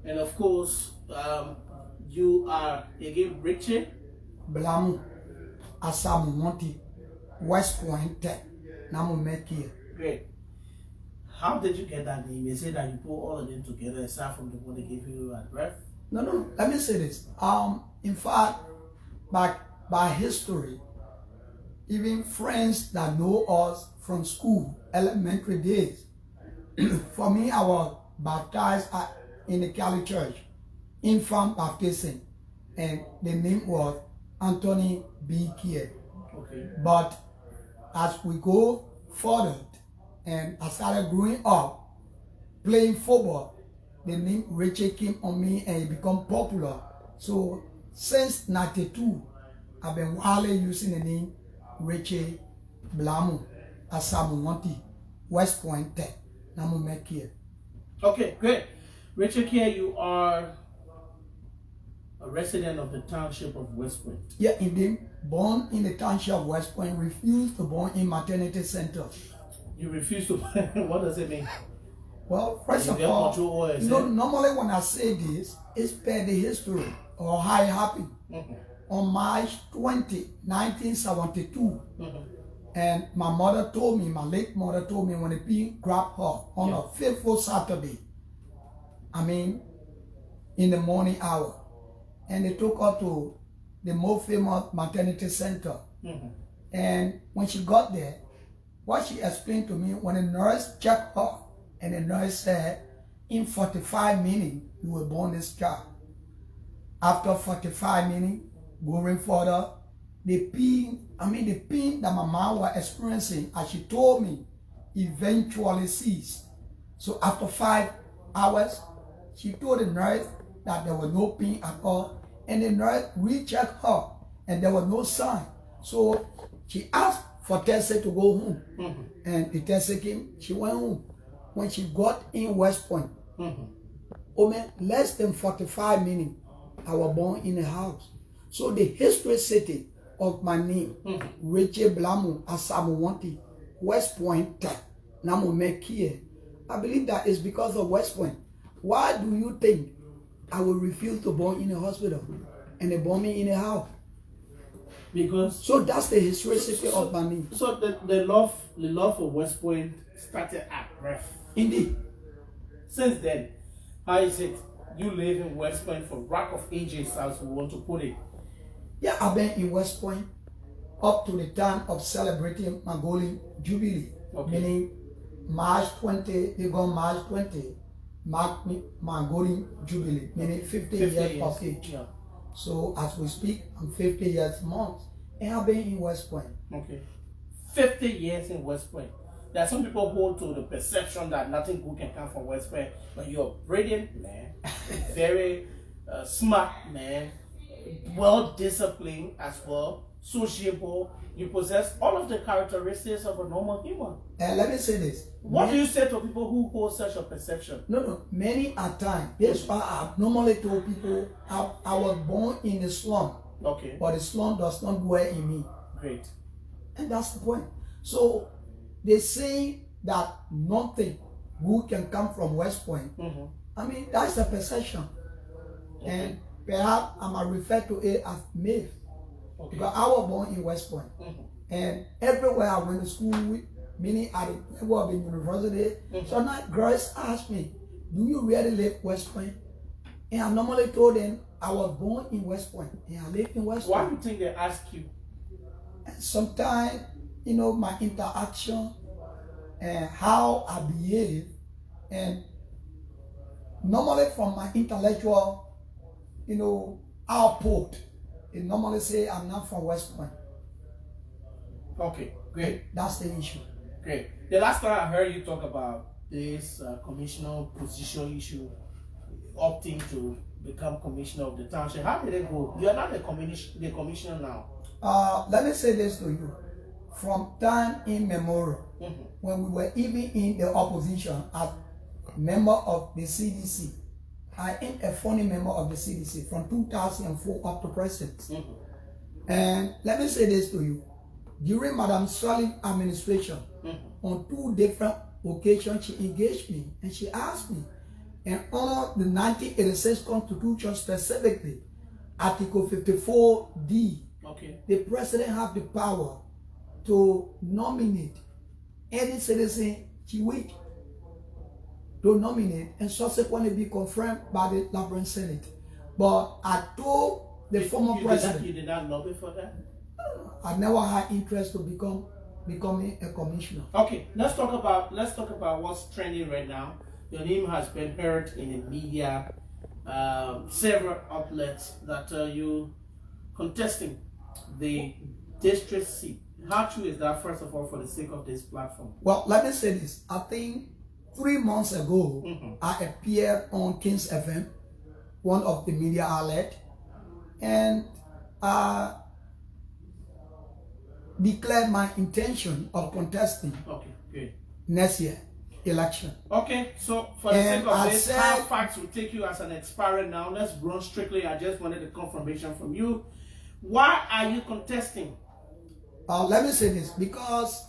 And of course, you are again Richie Blamu Asamu Monty West Point Namu Keah. Great. How did you get that name? You say that you put all of them together aside from the one they gave you at birth? No. Let me say this. In fact, by history, even friends that know us from school, elementary days, for me, I was baptized in the Catholic Church, infant baptism, and the name was Anthony B. Keah. Okay. But as we go further, and I started growing up, playing football, the name Richie came on me and it became popular. So since 92, I've been wildly using the name Richie Blamu Asamuwanti West Point Namu Keah. Okay, great. Richard Keah, you are a resident of the township of West Point. Yeah, indeed. Born in the township of West Point, refused to born in maternity center. You refuse to. What does it mean? Well, first of all, normally when I say this, it's per the history or how it happened. On March 20, 1972, and my mother told me, my late mother told me when the pin grabbed her on a fateful Saturday, in the morning hour, and they took her to the most famous maternity center. And when she got there, what she explained to me, when the nurse checked her, and the nurse said, in 45 minutes, you will born this child. After 45 minutes, going further, the pain that my mom was experiencing, as she told me, eventually ceased. So after 5 hours, she told the nurse that there was no pain at all, and the nurse rechecked her, and there was no sign. So she asked for Tessa to go home, and the Tessa came, she went home. When she got in West Point, less than 45 minutes, I was born in a house. So the history city of my name, Richie Blamu Asamuwanti, West Point, Namu Keah, I believe that is because of West Point. Why do you think I will refuse to born in a hospital and they born me in a house? Because so that's the historicity of my name. So the love for West Point started at birth. Indeed. Since then, how is it you live in West Point for Rock of Ages, as we want to put it? Yeah, I've been in West Point up to the time of celebrating my golden jubilee. Meaning March 20, they go March 20, mark me my golden jubilee, meaning 50 years of age. Yeah. So as we speak, I'm 50 years months, and I've been in West Point. Okay. 50 years in West Point. There are some people who hold to the perception that nothing good can come from West Point, but you're a brilliant man, very smart man, well disciplined as well, sociable. You possess all of the characteristics of a normal human. And let me say this. What do you say to people who hold such a perception? No. Many a time. That's why I normally told people I was born in the slum. Okay. But the slum does not dwell in me. Great. And that's the point. So they say that nothing good can come from West Point. That's the perception. Okay. And perhaps I might refer to it as myth. Okay. Because I was born in West Point. And everywhere I went to school, meaning at the level of the university, so now girls ask me, do you really live West Point? And I normally told them I was born in West Point and I live in West Point. Why do you think they ask you? And sometimes, my interaction and how I behave, and normally from my intellectual, output, they normally say I'm not from West Point. Okay, great. That's the issue. Great. The last time I heard you talk about this commissioner position issue, opting to become commissioner of the township, how did it go? You are not the commissioner now. Let me say this to you. From time immemorial, when we were even in the opposition as member of the CDC, I am a founding member of the CDC from 2004 up to present. And let me say this to you. During Madam Salih's administration, on 2 different occasions, she engaged me and she asked me, and honor the 1986 Constitution, specifically Article 54D. Okay. The president have the power to nominate any citizen he wish to nominate and subsequently be confirmed by the Liberia Senate. But I told the former president, you did not lobby for that? I never had interest to becoming a commissioner. Okay, let's talk about what's trending right now. Your name has been heard in the media, several outlets that you contesting the district seat. How true is that, first of all, for the sake of this platform? Well, let me say this. I think 3 months ago, I appeared on King's FM, one of the media outlets, and I declared my intention of contesting next year election. Okay, so for the sake of this, how facts will take you as an aspirant now. Let's run strictly. I just wanted a confirmation from you. Why are you contesting? Let me say this, because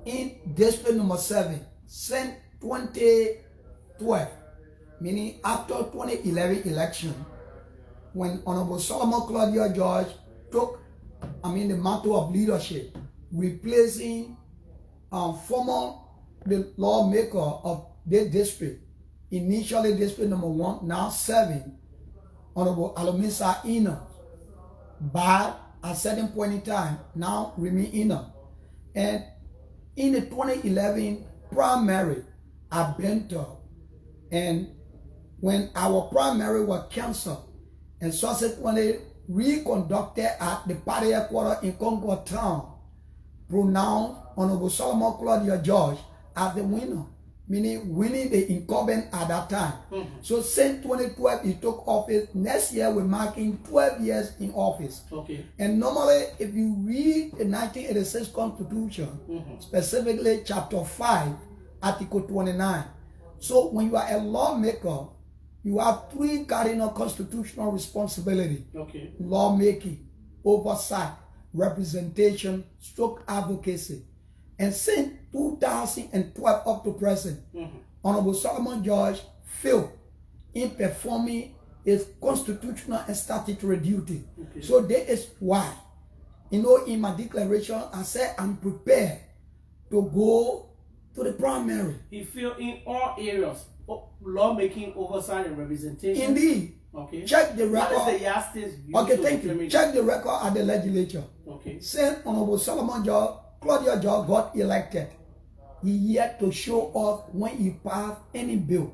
in district number 7, since 2012, meaning after 2011 election, when Honorable Solomon Claudia George took, the mantle of leadership, replacing former the lawmaker of the district, initially district number 1, now 7, Honorable Alomisa Ina, but at a certain point in time, now Remy Ina. And in the 2011 primary, I bent up. And when our primary was canceled and subsequently reconducted at the party headquarters in Concord Town, pronounced Honorable Solomon Claudia George as the winner, meaning winning the incumbent at that time. So since 2012, he took office. Next year, we're marking 12 years in office. Okay. And normally, if you read the 1986 Constitution, specifically Chapter 5, Article 29, so when you are a lawmaker, you have 3 cardinal constitutional responsibilities. Okay. Lawmaking, oversight, representation, stroke advocacy. And since 2012 up to present, Honorable Solomon George failed in performing his constitutional and statutory duty. Okay. So that is why, in my declaration, I said I'm prepared to go to the primary. He failed in all areas, lawmaking, oversight, and representation. Indeed. Okay. Check the record. What is the yardstick? Okay, thank you. Check the record at the legislature. Okay. Since Honorable Solomon George, Claudia George got elected, he yet to show us when he passed any bill.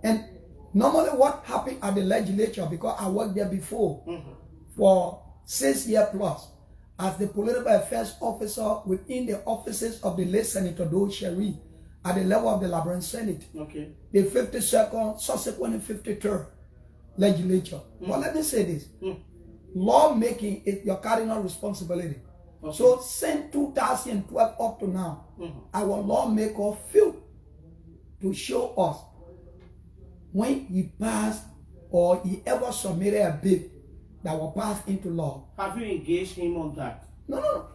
And normally what happened at the legislature, because I worked there before for 6 years plus as the political affairs officer within the offices of the late Senator Doe Sherry at the level of the Liberia Senate. Okay. The 52nd, subsequently 53rd legislature. But let me say this. Lawmaking is your cardinal responsibility. Okay. So since 2012 up to now, our lawmaker failed to show us when he passed or he ever submitted a bill that will pass into law. Have you engaged him on that? No.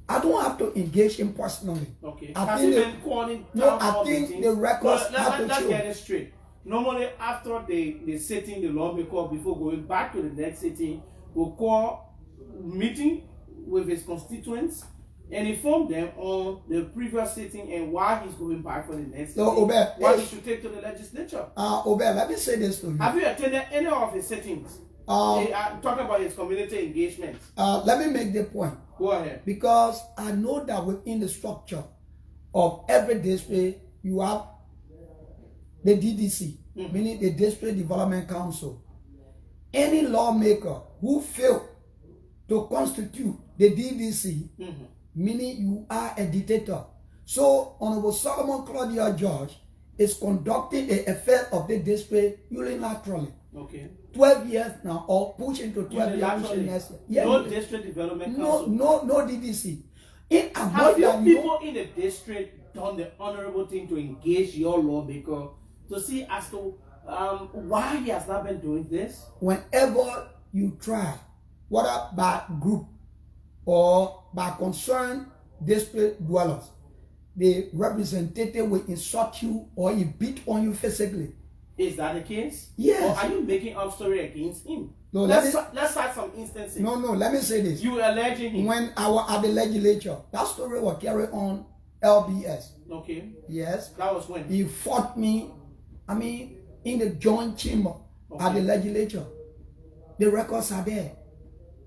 I don't have to engage him personally. Okay. Has he been calling? No, I think the records have to show. Let's get it straight. Normally, after the sitting, the lawmaker, before going back to the next sitting, will call meeting with his constituents and inform them on the previous sitting and why he's going back for the next sitting. What he should take to the legislature. Let me say this to you. Have you attended any of his sittings? I'm talking about his community engagements. Let me make the point. Go ahead. Because I know that within the structure of every district, you have the DDC, meaning the District Development Council. Any lawmaker who failed to constitute the DDC, meaning you are a dictator. So, Honorable Solomon Claudia George is conducting the affairs of the district unilaterally. Okay. 12 years now, or pushing to 12 years. Yeah, no district development council. No DDC. Have your people in the district done the honorable thing to engage your lawmaker to see as to why he has not been doing this? Whenever you try, whether by group or by concerned district dwellers, the representative will insult you or he beat on you physically. Is that the case? Yes. Or are you making up story against him? No, let's start some instances. No, let me say this. You alleging him. When I was at the legislature, that story was carried on LBS. Okay. Yes. That was when? He fought me, in the joint chamber at the legislature. The records are there.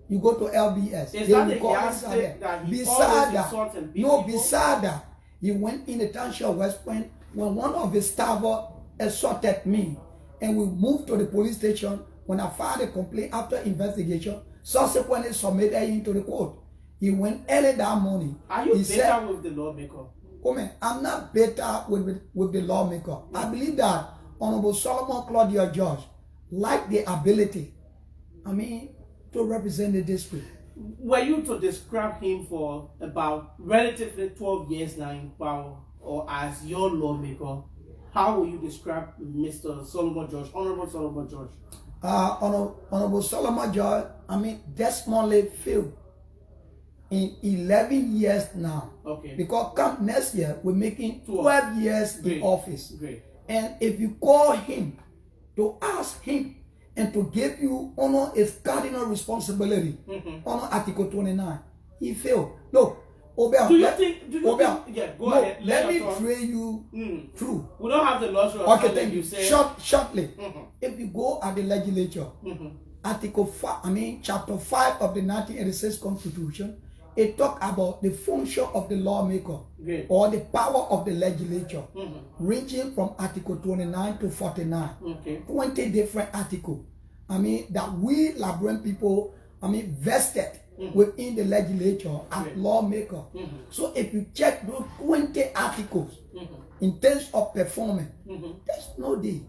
You go to LBS. Is that the yardstick that he always insults and beats people? Beside that, he went in the township of West Point when one of his staffers assaulted me. And we moved to the police station. When I filed a complaint after investigation, subsequently submitted him to the court. He went early that morning. Are you better with the lawmaker? Oh man, I'm not better with the lawmaker. I believe that Honorable Solomon Claudia George lacked the ability, to represent the district. Were you to describe him for about relatively 12 years now in power, or as your lawmaker, how will you describe Mr. Solomon George, Honorable Solomon George? Honorable Solomon George, Desmond Field in 11 years now. Okay. Because come next year, we're making 12 years in office. Great. And if you call him to ask him and to give you honor his cardinal responsibility, honor Article 29, he failed. Look, Obel. Do you think? Yeah, go ahead. Let me train you through. We don't have the luxury of okay, thank you. Shortly. If you go at the legislature, Article 5, Chapter 5 of the 1986 Constitution, it talks about the function of the lawmaker or the power of the legislature, ranging from Article 29 to 49. 20 different articles. That we Liberian people, vested within the legislature as lawmaker. So if you check those 20 articles in terms of performance, there's no day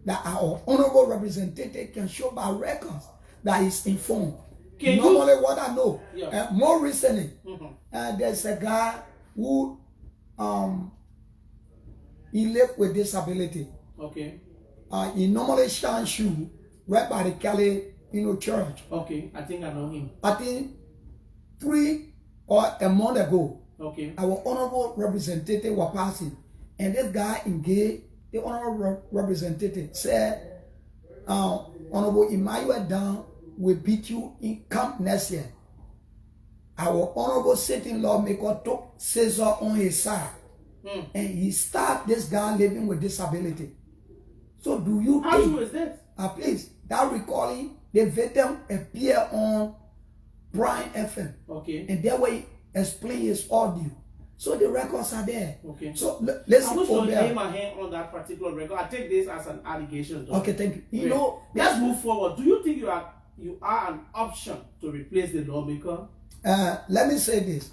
that our honorable representative can show by records that is informed. Normally what I know, more recently, there's a guy who he lived with disability. Okay. He normally shines shoe right by the Cali, church. Okay, I think I know him. I think 3 or a month ago, our honorable representative was passing, and this guy engaged the honorable representative, said, Honorable Emmanuel Down will beat you in camp next year. Our honorable sitting lawmaker took Caesar on his side, and he started this guy living with disability. So do you How true is this? Please, that recording, the victim appear on Prime FM. Okay. And that way explain his audio. So the records are there. Okay. So let's I wish to lay my hand on that particular record. I take this as an allegation. Though. Okay, thank you. Let's move forward. Do you think you are an option to replace the lawmaker? Let me say this.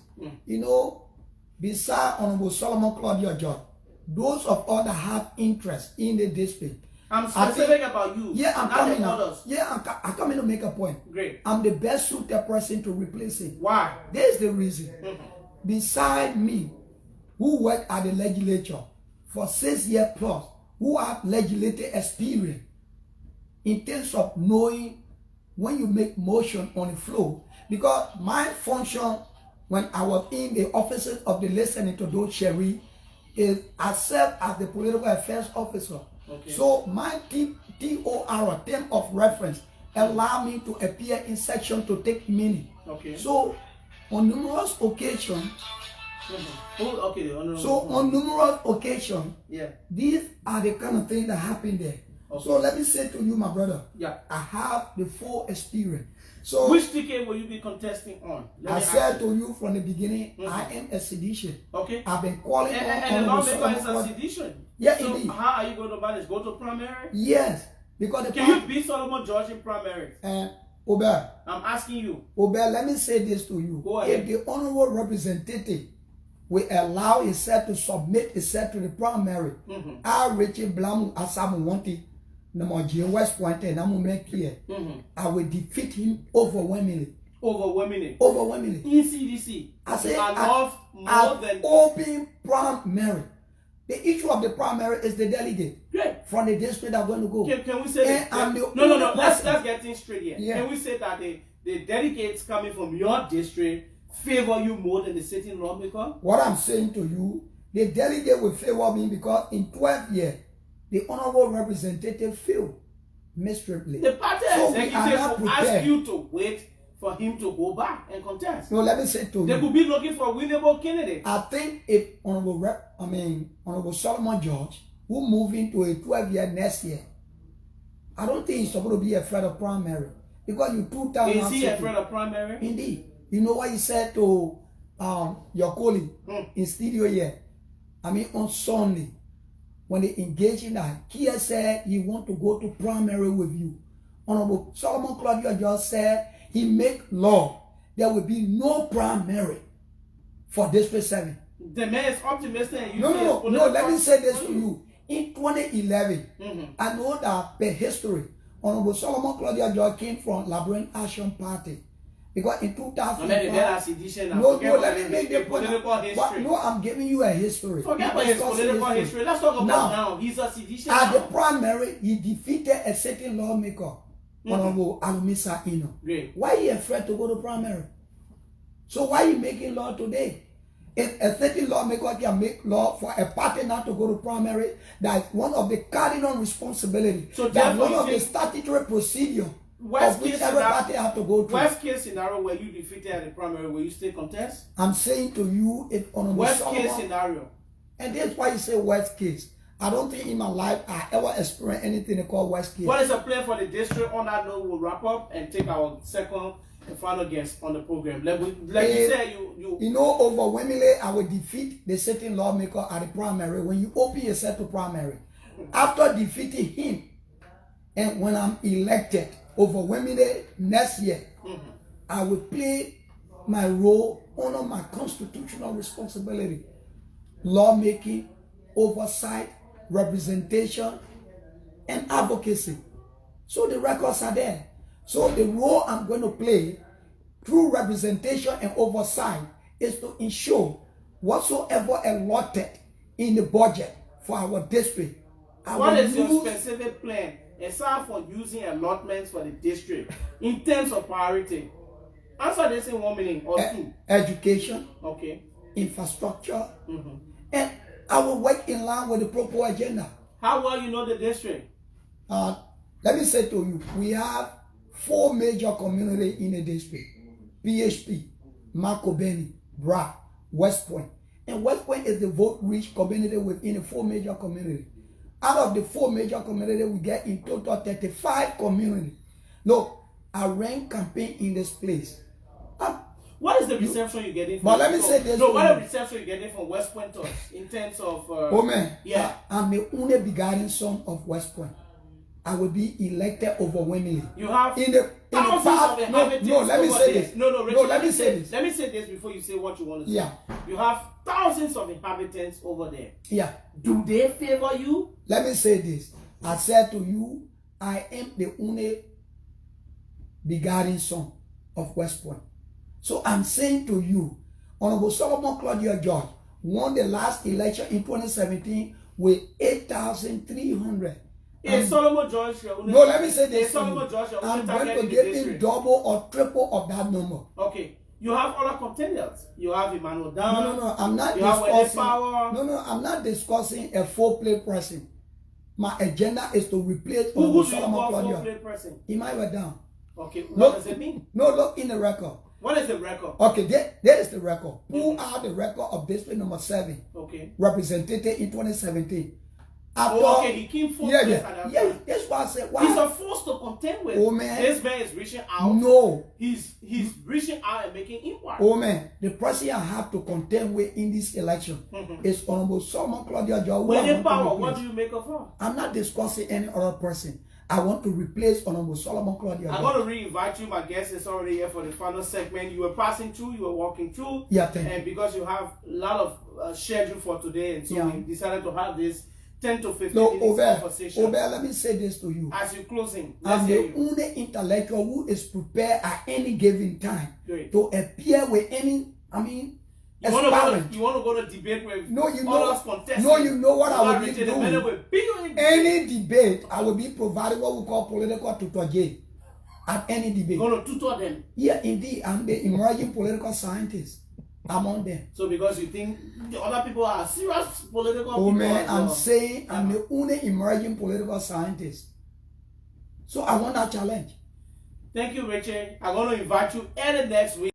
Beside Honorable Solomon Claudia George, those of us that have interest in the district. I'm specific about you. Yeah, I'm coming now. Yeah, I'm coming to make a point. Great. I'm the best suited person to replace him. Why? There's the reason. Beside me, who worked at the legislature for 6 years plus, who have legislative experience in terms of knowing when you make motion on the floor, because my function when I was in the offices of the late Senator Doe Sherry is I serve as the political affairs officer. Okay. So my TOR, term of reference, allow me to appear in section to take meaning. Okay. So on numerous occasions, on numerous occasions, these are the kind of things that happen there. Okay. So let me say to you, my brother, I have the full experience. So which ticket will you be contesting on? I said to you from the beginning, I am a sedition. Okay. I've been calling and the lawmaker is a sedition. Yeah, so indeed. How are you going to manage? Go to primary? Yes. Because can you beat Solomon George in primary? Obel. I'm asking you. Obel, let me say this to you. Go ahead. If the honorable representative will allow himself to submit himself to the primary, I Richard Blam Asamu Wanti, West Point, and Keah, I will defeat him overwhelmingly. Overwhelmingly. In CDC. I say more than open primary. The issue of the primary is the delegate from the district that are going to go. Can we say that? No. Let's get things straight here. Yeah. Can we say that the delegates coming from your district favor you more than the sitting lawmaker? What I'm saying to you the delegate will favor me because in 12 years, the honorable representative failed miserably. The party So we are executive not will ask prepared. you to wait for him to go back and contest. No, let me say to They you. could be looking for a winnable candidate. I think if Honorable Solomon George will move into a 12-year next year, I don't think he's supposed to be afraid of primary because you 2,000. Is he afraid of primary? Indeed. You know what he said to your colleague in studio here? I mean, on Sunday, when they engaged in that, Keah said he want to go to primary with you. Honorable Solomon Claudio just said he make law. There will be no primary for District 7. The man is optimistic. And No. Let me say this to you. In 2011, I know that per history, Honorable Solomon Claudio George came from Liberian Action Party. Because in 2005, no, let me make the point. But no, I'm giving you a history. Forget about his political history. Let's talk about now. He's a sedition. At the primary, he defeated a certain lawmaker, Honorable Alumisa Ino. Why are you afraid to go to primary? So why are you making law today? If a certain lawmaker can make law for a party not to go to primary, that is one of the cardinal responsibilities. So that one of the statutory procedure of which every party have to go through. Worst case scenario where you defeated at the primary, will you still contest? I'm saying to you, if Honorable worst Solomon, case scenario. And that's why you say worst case. I don't think in my life I ever experienced anything they call worst case. What is a plan for the district? On that note, we'll wrap up and take our second and final guest on the program. Like you said, you know, overwhelmingly, I will defeat the certain lawmaker at the primary. When you open yourself to primary, after defeating him, and when I'm elected, overwhelmingly next year, I will play my role under my constitutional responsibility, lawmaking, oversight, representation, and advocacy. So the records are there. So the role I'm going to play through representation and oversight is to ensure whatsoever allotted in the budget for our district. What is your specific plan aside from using allotments for the district in terms of priority? Answer this in 1 minute or two. Education. Okay. Infrastructure. And I will work in line with the proper agenda. How well you know the district? Let me say to you, we have 4 major communities in the district. PHP, Makobeni, Bra, West Point. And West Point is the vote-rich community within the 4 major communities. Out of the 4 major communities, we get in total 35 communities. Look, I ran campaign in this place. What is the reception you're getting from? But let me say this. No, what is the reception you're getting from West Point in terms of? Oh man, yeah, I'm the only begotten son of West Point. I will be elected overwhelmingly. You have in the past. No, let me say this. Let me say this. Let me say this before you say what you want to say. Yeah. You have thousands of inhabitants over there. Yeah. Do they favor you? Let me say this. I said to you, I am the only begotten son of West Point. So I'm saying to you, Honorable Solomon Claudio George won the last election in 2017 with 8,300. Is Solomon George your only? No, let me say this. Solomon George your only I'm going to give him double or triple of that number. Okay. You have other contenders. You have Emmanuel Down. No, I'm not discussing. I'm not discussing a four-play person. My agenda is to replace Who Solomon Claudio. Four-play person? Emmanuel Down. Okay. What does it mean? No, look in the record. What is the record? Okay, there is the record. Who are the record of district number 7? Okay. Represented in 2017. Okay, he came forth. Yeah, that's why I said, why? He's a force to contend with. Oh man. This man is reaching out. No. He's reaching out and making inquiries. Oh man, the person I have to contend with in this election is Honorable Solomon Claudio George. With power, what do you make of her? I'm not discussing any other person. I want to replace Honorable Solomon Claudio George. I'm going to re-invite you. My guest is already here for the final segment. You were passing through, you were walking through. Yeah, thank you. And because you have a lot of schedule for today, and so we decided to have this 10 to 15 minutes conversation. Obey, let me say this to you. As you're closing, I'm the only intellectual who is prepared at any given time to appear with any, you want to go to debate with others contestants. No, you know what I will be doing. Any debate, I will be providing what we call political tutor at any debate. You're going to tutor them? Yeah, indeed. I'm the emerging political scientist. among them. So because you think the other people are serious political Oh people man, as I'm well. saying I'm the only emerging political scientist. So I want that challenge. Thank you, Richard. I'm going to invite you early next week.